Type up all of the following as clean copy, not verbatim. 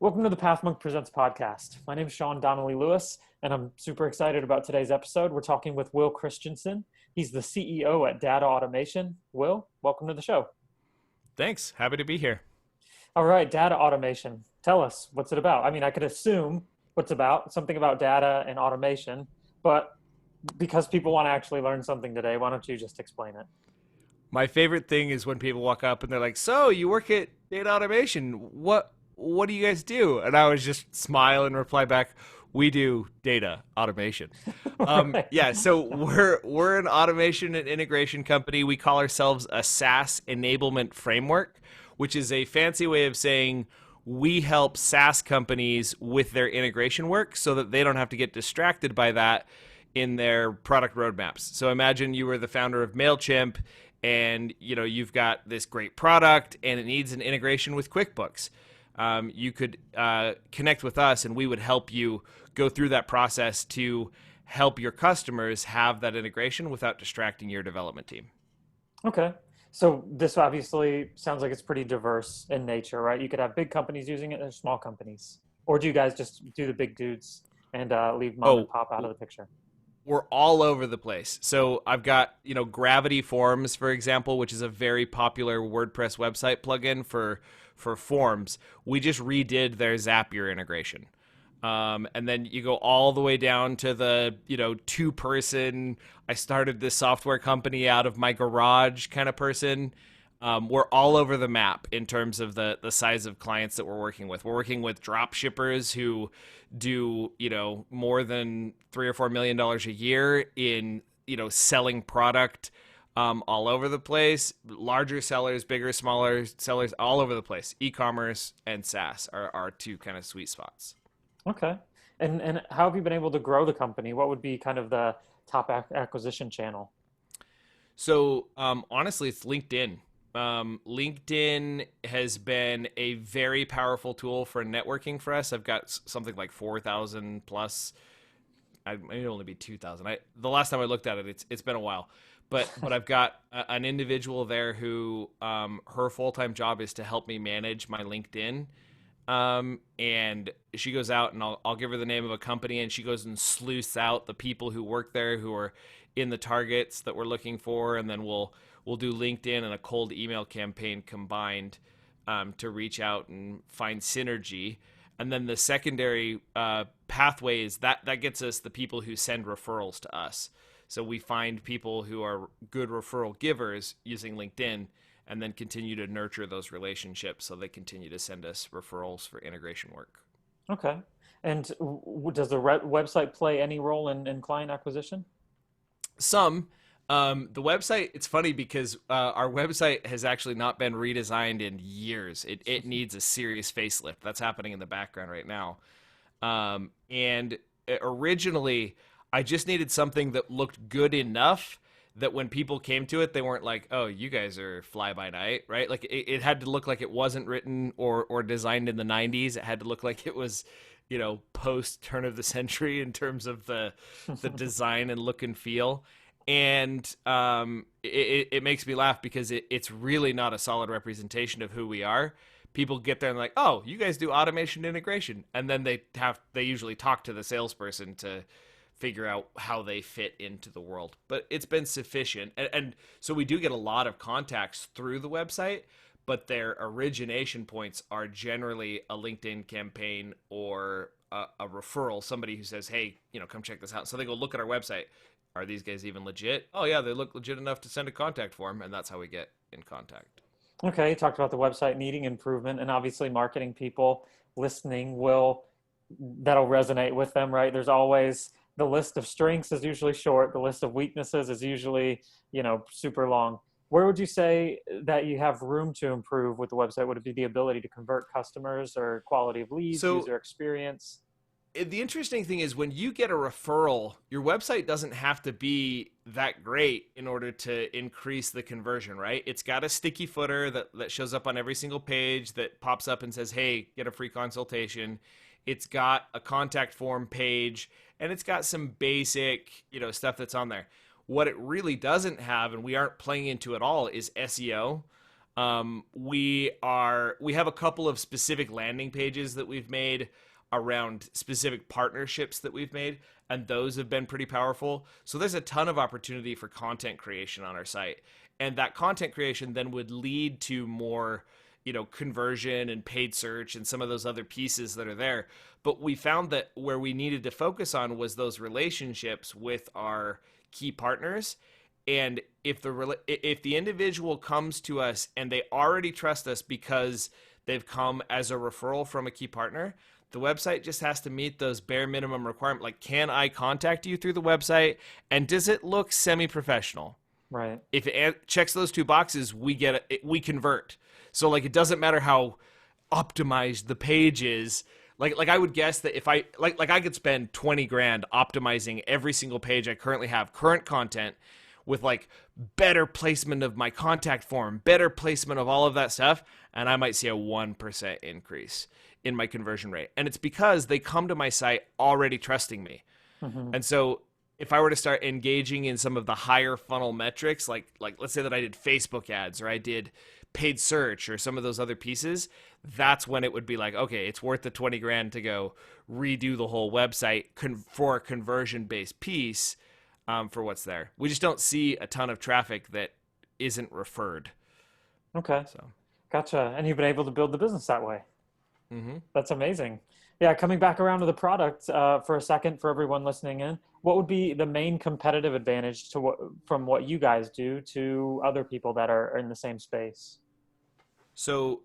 Welcome to the PathMonk Presents podcast. My name is Sean Donnelly Lewis, and I'm super excited about today's episode. We're talking with Will Christensen. He's the CEO at DataAutomation. Will, welcome to the show. Thanks. Happy to be here. All right, data automation. Tell us, what's it about? I mean, I could assume what's about, something about data and automation, but because people want to actually learn something today, why don't you just explain it? My favorite thing is when people walk up and they're like, "So, you work at Data Automation. What do you guys do?" And I would just smile and reply back, "We do data automation." Right. Yeah, so we're an automation and integration company. We call ourselves a SaaS enablement framework, which is a fancy way of saying we help SaaS companies with their integration work so that they don't have to get distracted by that in their product roadmaps. So imagine you were the founder of Mailchimp and you've got this great product and it needs an integration with QuickBooks. You could connect with us and we would help you go through that process to help your customers have that integration without distracting your development team. Okay. So this obviously sounds like it's pretty diverse in nature, right? You could have big companies using it and small companies. Or do you guys just do the big dudes and leave mom and Oh, pop out of the picture? we're all over the place. So I've got, Gravity Forms, for example, which is a very popular WordPress website plugin for forms. We just redid their Zapier integration. And then you go all the way down to the, two-person, I started this software company out of my garage kind of person. We're all over the map in terms of the size of clients that we're working with. We're working with drop shippers who do, more than $3 or $4 million a year in, selling product all over the place. Larger sellers, bigger, smaller sellers, all over the place. E-commerce and SaaS are our two kind of sweet spots. Okay. And how have you been able to grow the company? What would be kind of the top acquisition channel? So honestly, it's LinkedIn. LinkedIn has been a very powerful tool for networking for us. I've got something like 4,000 plus. It may only be 2,000. The last time I looked at it, it's been a while. But I've got an individual there who her full time job is to help me manage my LinkedIn. And she goes out and I'll give her the name of a company and she goes and sleuths out the people who work there who are in the targets that we're looking for, and then we'll do LinkedIn and a cold email campaign combined to reach out and find synergy. And then the secondary pathway is that gets us the people who send referrals to us. So we find people who are good referral givers using LinkedIn and then continue to nurture those relationships so they continue to send us referrals for integration work. Okay. And does the website play any role in client acquisition? Some. The website, it's funny because our website has actually not been redesigned in years. It needs a serious facelift. That's happening in the background right now. And originally, I just needed something that looked good enough that when people came to it, they weren't like, "Oh, you guys are fly by night," right? Like it had to look like it wasn't written or designed in the 90s. It had to look like it was, post turn of the century in terms of the design and look and feel. And it makes me laugh because it's really not a solid representation of who we are. People get there and like, "Oh, you guys do automation integration," and then they usually talk to the salesperson to figure out how they fit into the world. But it's been sufficient. And so we do get a lot of contacts through the website, but their origination points are generally a LinkedIn campaign or a referral, somebody who says, "Hey, come check this out." So they go look at our website. Are these guys even legit? Oh yeah, they look legit enough to send a contact form, and that's how we get in contact. Okay, you talked about the website needing improvement, and obviously marketing people listening that'll resonate with them, right? There's always the list of strengths is usually short, the list of weaknesses is usually, super long. Where would you say that you have room to improve with the website? Would it be the ability to convert customers or quality of leads, So user experience? the interesting thing is when you get a referral, your website doesn't have to be that great in order to increase the conversion, right? It's got a sticky footer that shows up on every single page that pops up and says, "Hey, get a free consultation." It's got a contact form page, and it's got some basic, stuff that's on there. What it really doesn't have, and we aren't playing into at all, is SEO. We have a couple of specific landing pages that we've made around specific partnerships that we've made, and those have been pretty powerful. So there's a ton of opportunity for content creation on our site, and that content creation then would lead to more, conversion and paid search and some of those other pieces that are there. But we found that where we needed to focus on was those relationships with our key partners. And if the individual comes to us and they already trust us because they've come as a referral from a key partner, the website just has to meet those bare minimum requirements. Like, can I contact you through the website? And does it look semi-professional? Right. If it checks those two boxes, we convert. So like, it doesn't matter how optimized the page is. Like I would guess that if I I could spend 20 grand optimizing every single page I currently have, current content, with like better placement of my contact form, better placement of all of that stuff, and I might see a 1% increase in my conversion rate. And it's because they come to my site already trusting me. Mm-hmm. And so if I were to start engaging in some of the higher funnel metrics, like let's say that I did Facebook ads or I did paid search or some of those other pieces, that's when it would be like, okay, it's worth the 20 grand to go redo the whole website for a conversion based piece. For what's there. We just don't see a ton of traffic that isn't referred. Okay. So, Gotcha. And you've been able to build the business that way. mm-hmm. That's amazing. Yeah, coming back around to the product for a second for everyone listening in, what would be the main competitive advantage from what you guys do to other people that are in the same space? So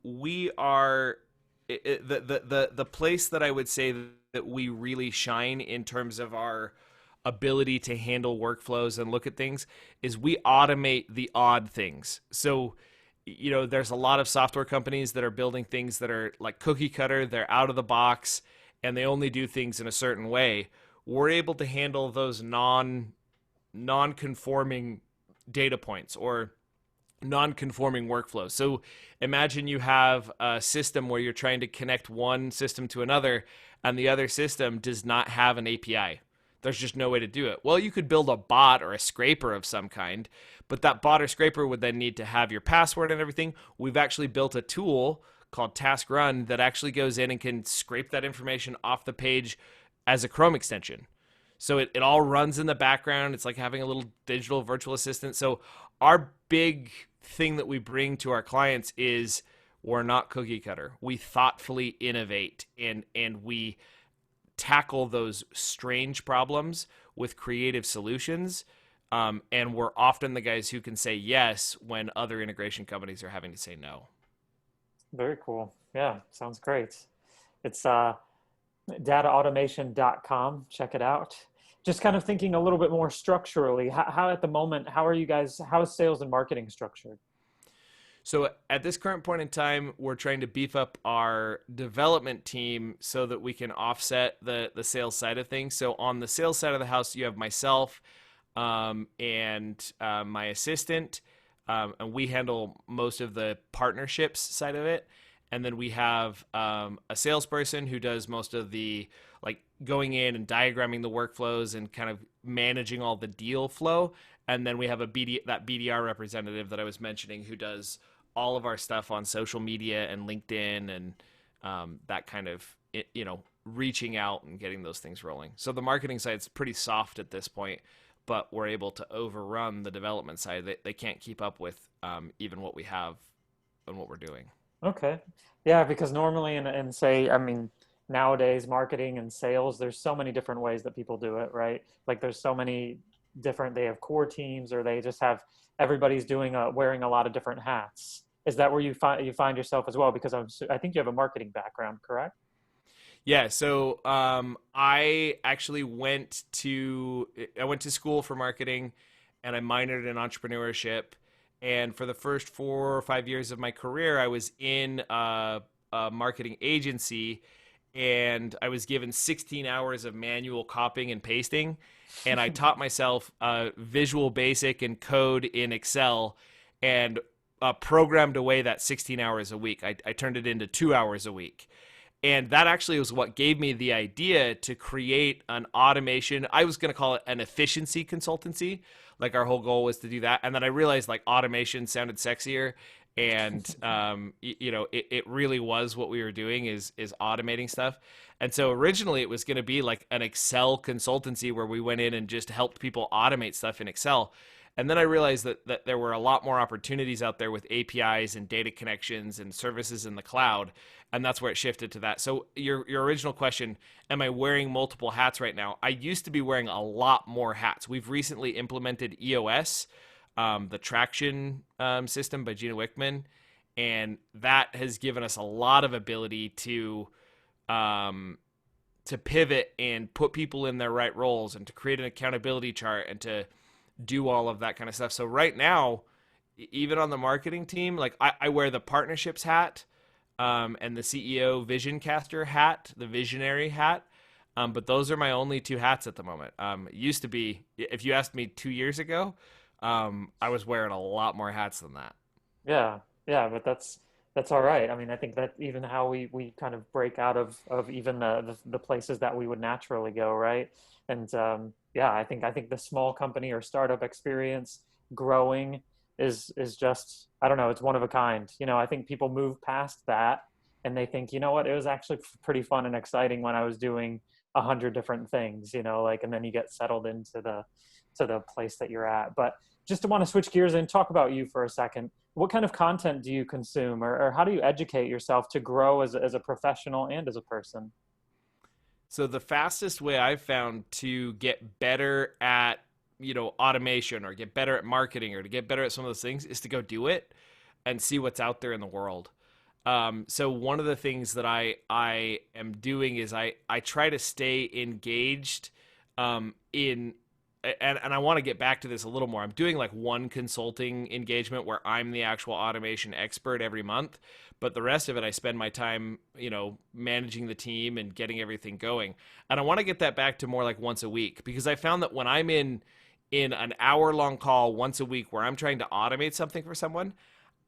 we are the place that I would say that we really shine in terms of our ability to handle workflows and look at things is we automate the odd things. So, there's a lot of software companies that are building things that are like cookie cutter, they're out of the box, and they only do things in a certain way. We're able to handle those non-conforming data points or non-conforming workflows. So imagine you have a system where you're trying to connect one system to another and the other system does not have an API. There's just no way to do it. Well, you could build a bot or a scraper of some kind, but that bot or scraper would then need to have your password and everything. We've actually built a tool called Task Run that actually goes in and can scrape that information off the page as a Chrome extension. So it all runs in the background. It's like having a little digital virtual assistant. So our big thing that we bring to our clients is we're not cookie cutter. We thoughtfully innovate and we tackle those strange problems with creative solutions. And we're often the guys who can say yes when other integration companies are having to say no. Very cool. Yeah, sounds great. It's DataAutomation.com. Check it out. Just kind of thinking a little bit more structurally, how at the moment, how is sales and marketing structured? So at this current point in time, we're trying to beef up our development team so that we can offset the sales side of things. So on the sales side of the house, you have myself and my assistant, and we handle most of the partnerships side of it. And then we have a salesperson who does most of the like going in and diagramming the workflows and kind of managing all the deal flow. And then we have that BDR representative that I was mentioning who does all of our stuff on social media and LinkedIn and that kind of, reaching out and getting those things rolling. So the marketing side's pretty soft at this point, but we're able to overrun the development side. They can't keep up with even what we have and what we're doing. Okay. Yeah, because normally in say, I mean, nowadays marketing and sales, there's so many different ways that people do it, right? Like there's so many different, they have core teams or they just have, everybody's wearing a lot of different hats. Is that where you find yourself as well? Because I think you have a marketing background, correct? Yeah, so I actually went to school for marketing and I minored in entrepreneurship. And for the first 4 or 5 years of my career, I was in a marketing agency and I was given 16 hours of manual copying and pasting. And I taught myself Visual Basic and code in Excel and programmed away that 16 hours a week. I turned it into 2 hours a week. And that actually was what gave me the idea to create an automation. I was going to call it an efficiency consultancy. Like our whole goal was to do that. And then I realized like automation sounded sexier. And, it really was what we were doing is automating stuff. And so originally it was going to be like an Excel consultancy where we went in and just helped people automate stuff in Excel. And then I realized that there were a lot more opportunities out there with APIs and data connections and services in the cloud. And that's where it shifted to that. So your original question, am I wearing multiple hats right now? I used to be wearing a lot more hats. We've recently implemented EOS, the traction system by Gina Wickman. And that has given us a lot of ability to pivot and put people in their right roles and to create an accountability chart and to do all of that kind of stuff. So right now, even on the marketing team, like I wear the partnerships hat and the CEO vision caster hat, the visionary hat. But those are my only two hats at the moment. It used to be, if you asked me 2 years ago, I was wearing a lot more hats than that. Yeah, yeah, but that's all right. I mean, I think that even how we kind of break out of even the places that we would naturally go, right? And yeah, I think the small company or startup experience growing is just, I don't know, it's one of a kind. I think people move past that and they think, you know what, it was actually pretty fun and exciting when I was doing 100 different things, like, and then you get settled into the place that you're at. But just to want to switch gears and talk about you for a second. What kind of content do you consume, or how do you educate yourself to grow as a professional and as a person? So the fastest way I've found to get better at, automation or get better at marketing or to get better at some of those things is to go do it and see what's out there in the world. So one of the things that I am doing is I try to stay engaged in and I want to get back to this a little more. I'm doing like one consulting engagement where I'm the actual automation expert every month, but the rest of it I spend my time, managing the team and getting everything going. And I want to get that back to more like once a week, because I found that when I'm in an hour-long call once a week where I'm trying to automate something for someone,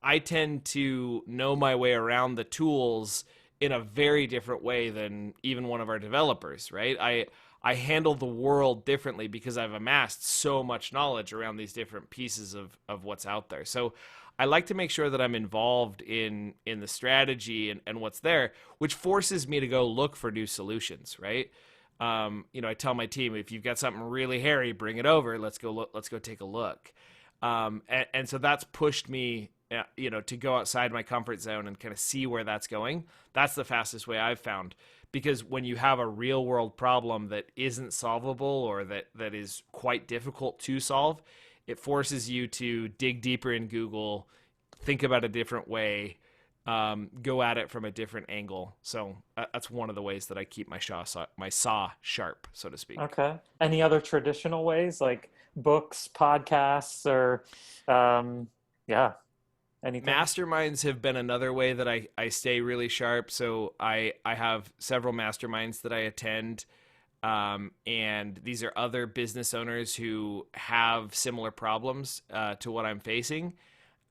I tend to know my way around the tools in a very different way than even one of our developers, right? I handle the world differently because I've amassed so much knowledge around these different pieces of what's out there. So I like to make sure that I'm involved in the strategy and what's there, which forces me to go look for new solutions, right? I tell my team, if you've got something really hairy, bring it over. Let's go look, let's go take a look. And so that's pushed me, to go outside my comfort zone and kind of see where that's going. That's the fastest way I've found. Because when you have a real world problem that isn't solvable or that is quite difficult to solve, it forces you to dig deeper in Google, think about a different way, go at it from a different angle. So that's one of the ways that I keep my saw sharp, so to speak. Okay. Any other traditional ways, like books, podcasts, or yeah, anything? Masterminds have been another way that I stay really sharp. So I have several masterminds that I attend. And these are other business owners who have similar problems to what I'm facing.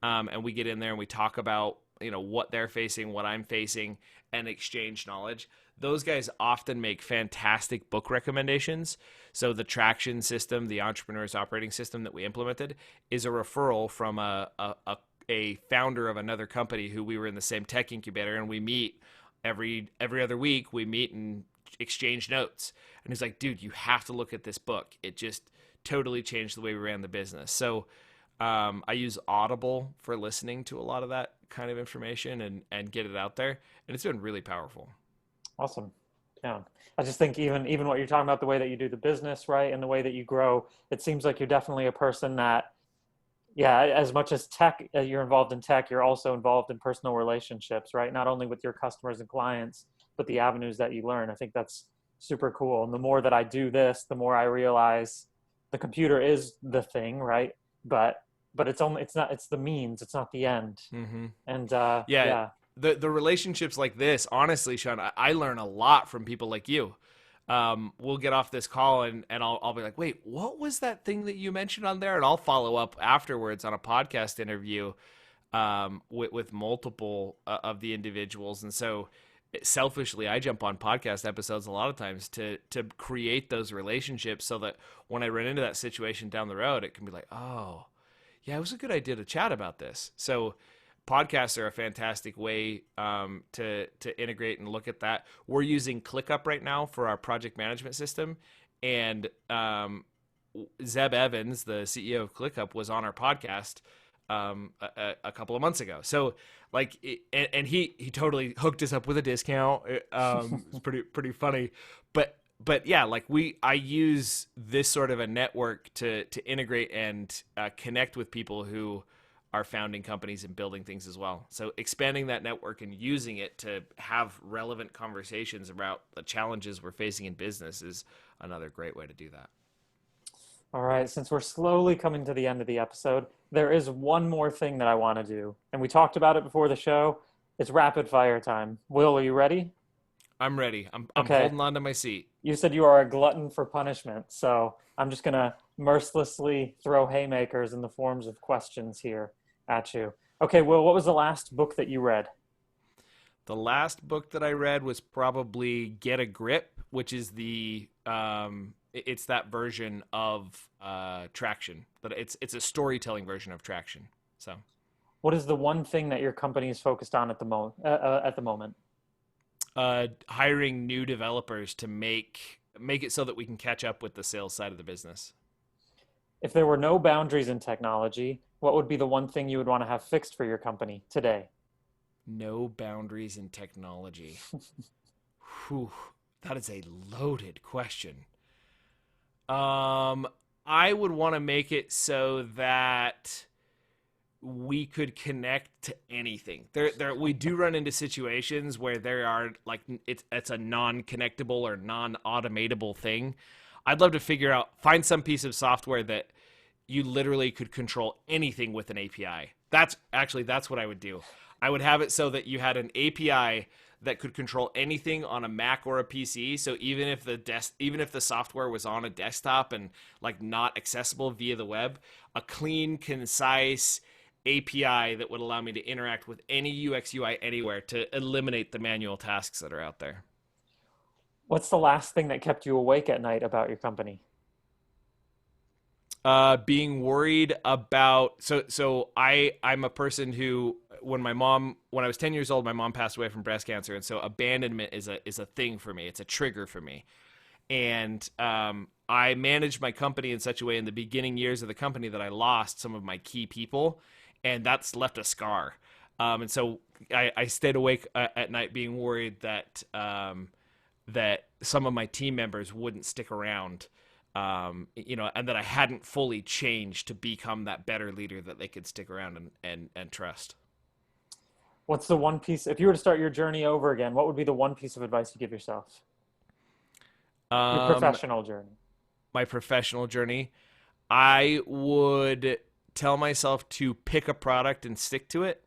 And we get in there and we talk about, what they're facing, what I'm facing, and exchange knowledge. Those guys often make fantastic book recommendations. So the traction system, the entrepreneur's operating system that we implemented, is a referral from a founder of another company who we were in the same tech incubator, and we meet every other week. We meet and exchange notes. And he's like, dude, you have to look at this book. It just totally changed the way we ran the business. So I use Audible for listening to a lot of that kind of information and get it out there. And it's been really powerful. Awesome. Yeah. I just think even what you're talking about, the way that you do the business, right, and the way that you grow, it seems like you're definitely a person that, yeah, as much as tech, you're involved in tech, you're also involved in personal relationships, right? Not only with your customers and clients, but the avenues that you learn. I think that's super cool. And the more that I do this, the more I realize the computer is the thing, right? But it's the means, it's not the end. Mm-hmm. And Yeah. yeah. The relationships like this, honestly, Sean, I learn a lot from people like you. We'll get off this call and I'll be like, wait, what was that thing that you mentioned on there? And I'll follow up afterwards on a podcast interview with multiple of the individuals. And so selfishly, I jump on podcast episodes a lot of times to create those relationships so that when I run into that situation down the road, it can be like, oh, yeah, it was a good idea to chat about this. So podcasts are a fantastic way to integrate and look at that. We're using ClickUp right now for our project management system, and Zeb Evans, the CEO of ClickUp, was on our podcast a couple of months ago. So like, and he totally hooked us up with a discount. It's pretty funny, but yeah, like I use this sort of a network to integrate and connect with people who are founding companies and building things as well. So expanding that network and using it to have relevant conversations about the challenges we're facing in business is another great way to do that. All right, since we're slowly coming to the end of the episode, there is one more thing that I want to do. And we talked about it before the show. It's rapid fire time. Will, are you ready? I'm ready. I'm Okay. holding on to my seat. You said you are a glutton for punishment, so I'm just going to mercilessly throw haymakers in the forms of questions here at you. Okay, Will, what was the last book that you read? The last book that I read was probably Get a Grip, which is it's that version of Traction. But it's a storytelling version of Traction. So, what is the one thing that your company is focused on at the moment? Hiring new developers to make it so that we can catch up with the sales side of the business. If there were no boundaries in technology, what would be the one thing you would want to have fixed for your company today? No boundaries in technology. Whew, that is a loaded question. I would want to make it so that we could connect to anything. We do run into situations where there are like it's a non-connectable or non-automatable thing. I'd love to find some piece of software that you literally could control anything with an API. That's what I would do. I would have it so that you had an API that could control anything on a Mac or a PC. So even if the software was on a desktop and like not accessible via the web, a clean, concise API that would allow me to interact with any UX UI anywhere to eliminate the manual tasks that are out there. What's the last thing that kept you awake at night about your company? Being worried about I'm a person who when I was 10 years old, my mom passed away from breast cancer, and so abandonment is a thing for me. It's a trigger for me, and I managed my company in such a way in the beginning years of the company that I lost some of my key people, and that's left a scar. And so I stayed awake at night being worried that that some of my team members wouldn't stick around. And that I hadn't fully changed to become that better leader that they could stick around and trust. What's the one piece, if you were to start your journey over again, what would be the one piece of advice you give yourself? Your professional journey. My professional journey. I would tell myself to pick a product and stick to it.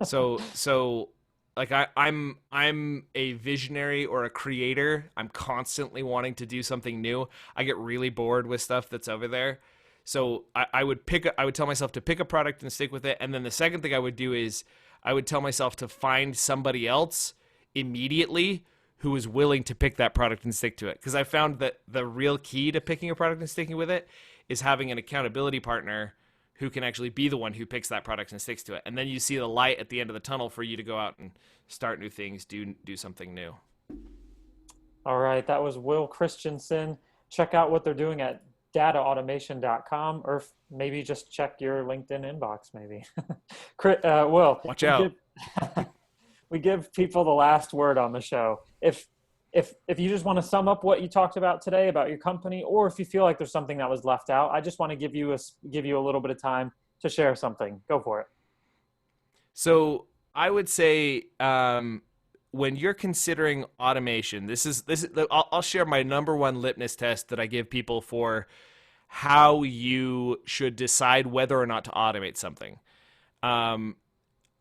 So like I'm a visionary or a creator. I'm constantly wanting to do something new. I get really bored with stuff that's over there. So I would tell myself to pick a product and stick with it. And then the second thing I would do is I would tell myself to find somebody else immediately who is willing to pick that product and stick to it. Because I found that the real key to picking a product and sticking with it is having an accountability partner who can actually be the one who picks that product and sticks to it. And then you see the light at the end of the tunnel for you to go out and start new things, do something new. All right, that was Will Christensen. Check out what they're doing at DataAutomation.com, or maybe just check your LinkedIn inbox, maybe. Will, watch out. We give people the last word on the show. If you just want to sum up what you talked about today about your company, or if you feel like there's something that was left out, I just want to give you a little bit of time to share something. Go for it. So I would say when you're considering automation, I'll share my number one litmus test that I give people for how you should decide whether or not to automate something.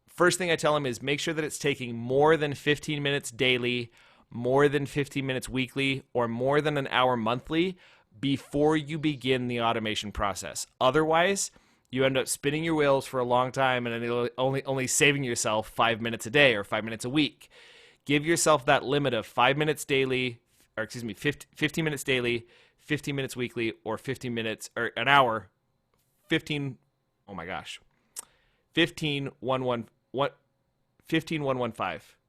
First thing I tell them is make sure that it's taking more than 15 minutes daily, more than 15 minutes weekly, or more than an hour monthly before you begin the automation process. Otherwise, you end up spinning your wheels for a long time and then only saving yourself 5 minutes a day or 5 minutes a week. Give yourself that limit of 5 minutes daily, or excuse me, 15 minutes daily, 15 minutes weekly, or 15 minutes, or an hour, 15, oh my gosh, 15 115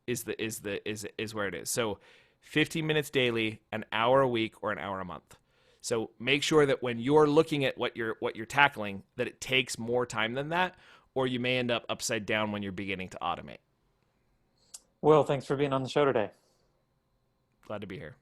is where it is. So 15 minutes daily, an hour a week, or an hour a month. So make sure that when you're looking at what you're tackling, that it takes more time than that, or you may end up upside down when you're beginning to automate. Will, thanks for being on the show today. Glad to be here.